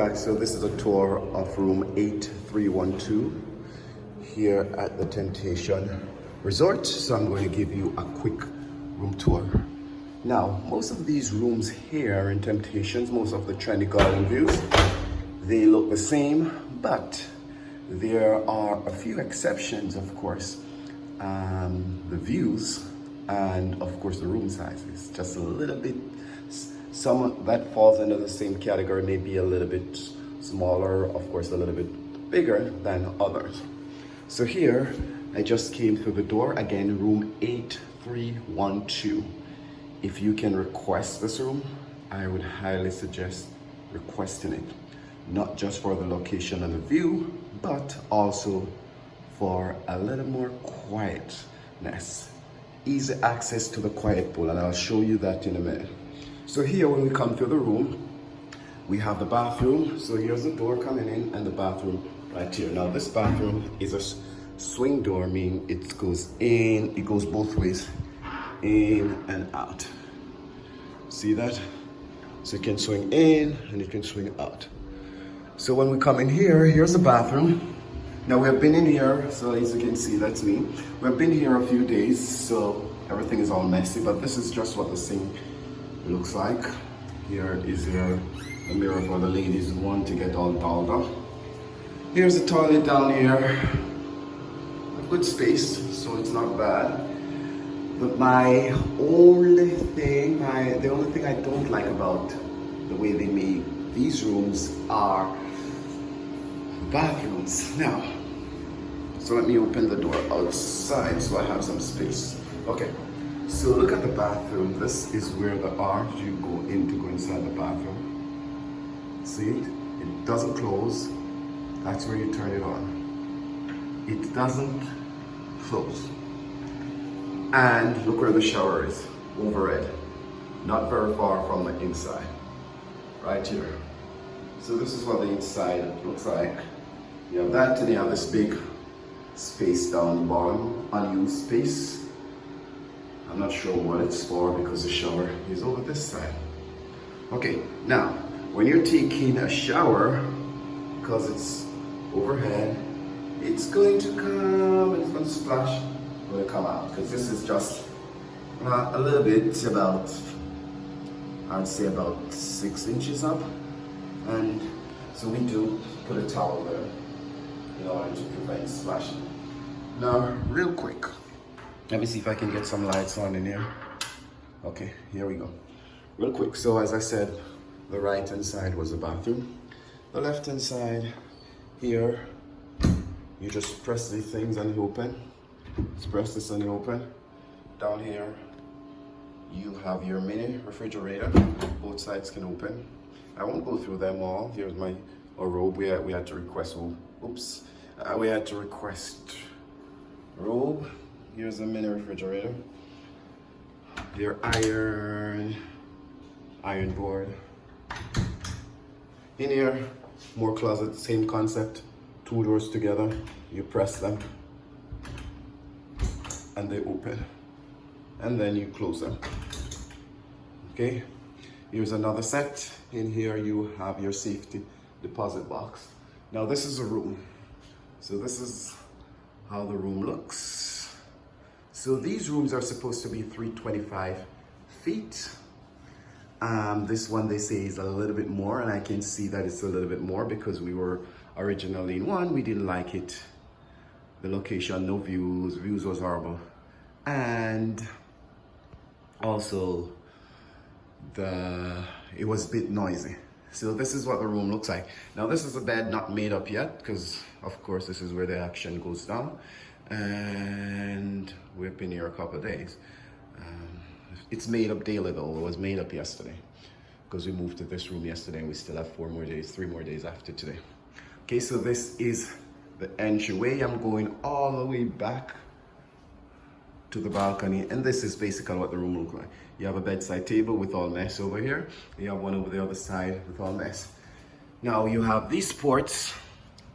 So this is a tour of room 8312 here at the Temptation Resort. So I'm going to give you a quick room tour. Now, most of these rooms here in Temptations, most of the Trendy Garden Views, they look the same, but there are a few exceptions, of course. The views and of course the room sizes, just a little bit. Some that falls under the same category, maybe a little bit smaller, of course a little bit bigger than others. So here, I just came through the door, again, room 8312. If you can request this room, I would highly suggest requesting it. Not just for the location and the view, but also for a little more quietness. Easy access to the quiet pool, and I'll show you that in a minute. So here, when we come through the room, we have the bathroom. So here's the door coming in and the bathroom right here. Now this bathroom is a swing door, meaning it goes in, it goes both ways, in and out. See that? So you can swing in and you can swing out. So when we come in here, here's the bathroom. Now we have been in here, so as you can see, that's me. We've been here a few days, so everything is all messy, but this is just what the sink looks like. Here is a mirror for the ladies who want to get all dolled up. Here's the toilet down here. A good space, so it's not bad. But the only thing I don't like about the way they made these rooms are bathrooms. Now, so let me open the door outside so I have some space. Okay, so look at the bathroom. This is where the arch you go in to go inside the bathroom. See it? It doesn't close. That's where you turn it on. It doesn't close. And look where the shower is, overhead. Not very far from the inside. Right here. So this is what the inside looks like. You have that, and you have this big space down the bottom, unused space. I'm not sure what it's for because the shower is over this side. Okay, now, when you're taking a shower, because it's overhead, it's going to come, it's going to splash, it's going to come out, because this is just a little bit about, I'd say about 6 inches up. And so we do put a towel there in order to prevent splashing. Now, real quick, let me see if I can get some lights on in here. Okay, here we go. Real quick, so as I said, the right hand side was the bathroom. The left hand side, here, you just press these things and you open. Just press this and you open. Down here, you have your mini refrigerator. Both sides can open. I won't go through them all. Here's my robe. We had to request. Oops. We had to request robe. Here's a mini refrigerator. Your iron board. In here, more closet. Same concept. 2 doors together. You press them, and they open. And then you close them. Okay. Here's another set. In here you have your safety deposit box. Now this is a room. So this is how the room looks. So these rooms are supposed to be 325 feet. This one they say is a little bit more, and I can see that it's a little bit more because we were originally in one. We didn't like it. The location, no views. Views was horrible. And also it was a bit noisy. So this is what the room looks like. Now this is a bed not made up yet, because of course this is where the action goes down, and we've been here a couple of days. It's made up daily though. It was made up yesterday because we moved to this room yesterday, and we still have 3 more days after today. Okay, so this is the entryway. I'm going all the way back to the balcony, and this is basically what the room looks like. You have a bedside table with all mess over here. You have one over the other side with all mess. Now you have these ports.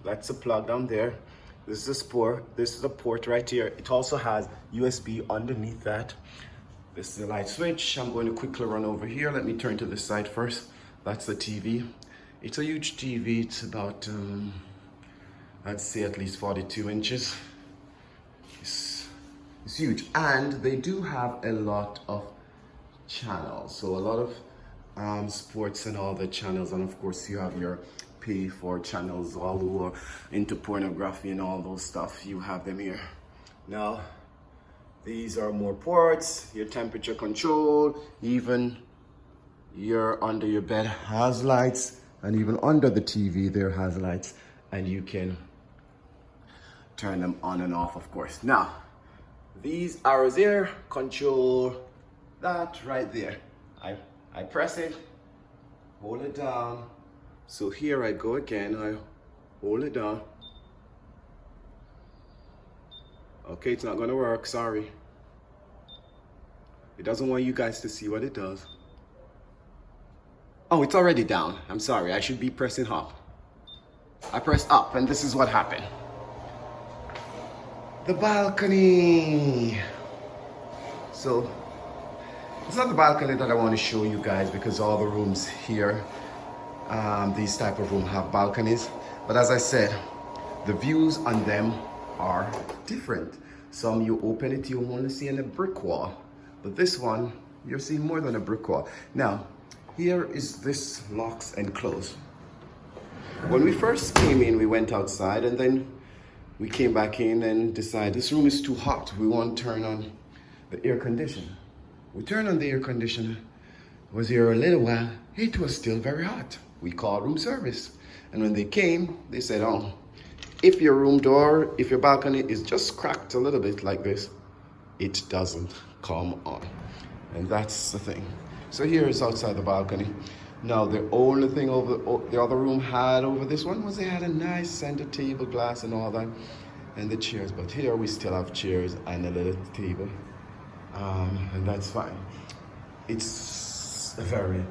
That's a plug down there. This is a port. This is a port right here. It also has USB underneath that. This is the light switch. I'm going to quickly run over here. Let me turn to this side first. That's the TV. It's a huge TV. It's about, I'd say at least 42 inches. It's huge. And they do have a lot of channels. So a lot of sports and all the channels. And of course you have your pay for channels, all who are into pornography and all those stuff. You have them here. Now, these are more ports, your temperature control, even your under your bed has lights, and even under the TV there has lights, and you can turn them on and off, of course. Now, these arrows here control that right there. I press it, hold it down. So here I go again, I hold it down. Okay, it's not gonna work, sorry. It doesn't want you guys to see what it does. Oh, it's already down. I'm sorry, I should be pressing up. I pressed up and this is what happened. The balcony. So, it's not the balcony that I want to show you guys because all the rooms here, these type of rooms have balconies. But as I said, the views on them are different. Some you open it, you only see in a brick wall. But this one, you're seeing more than a brick wall. Now, here is this locks and close. When we first came in, we went outside and then we came back in and decided this room is too hot. We want to turn on the air conditioner. We turned on the air conditioner, was here a little while, it was still very hot. We called room service. And when they came, they said, oh, if your room door, if your balcony is just cracked a little bit like this, it doesn't come on. And that's the thing. So here is outside the balcony. Now the only thing over the other room had over this one was they had a nice center table, glass and all that, and the chairs. But here we still have chairs and a little table. And that's fine. It's a very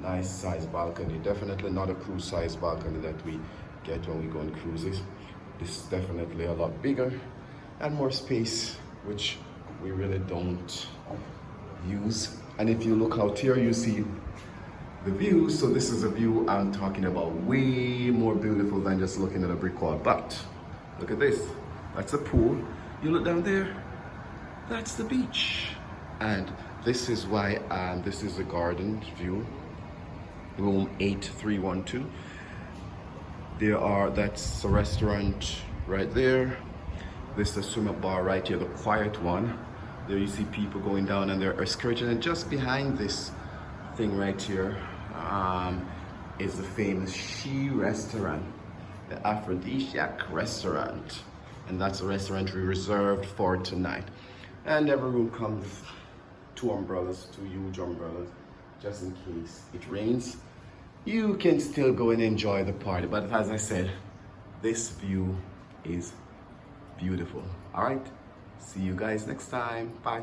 nice size balcony. Definitely not a cruise size balcony that we get when we go on cruises. This is definitely a lot bigger and more space, which we really don't use. And if you look out here, you see the view. So this is a view I'm talking about, way more beautiful than just looking at a brick wall. But look at this, that's a pool. You look down there, that's the beach. And this is why this is the garden view, room 8312. That's a restaurant right there. This is a swim-up bar right here, the quiet one. There you see people going down and they're excursion, and just behind this thing right here is the famous She restaurant, the Aphrodisiac restaurant. And that's a restaurant we reserved for tonight. And every room comes with two umbrellas, two huge umbrellas, just in case it rains. You can still go and enjoy the party. But as I said, this view is beautiful. All right, see you guys next time. Bye.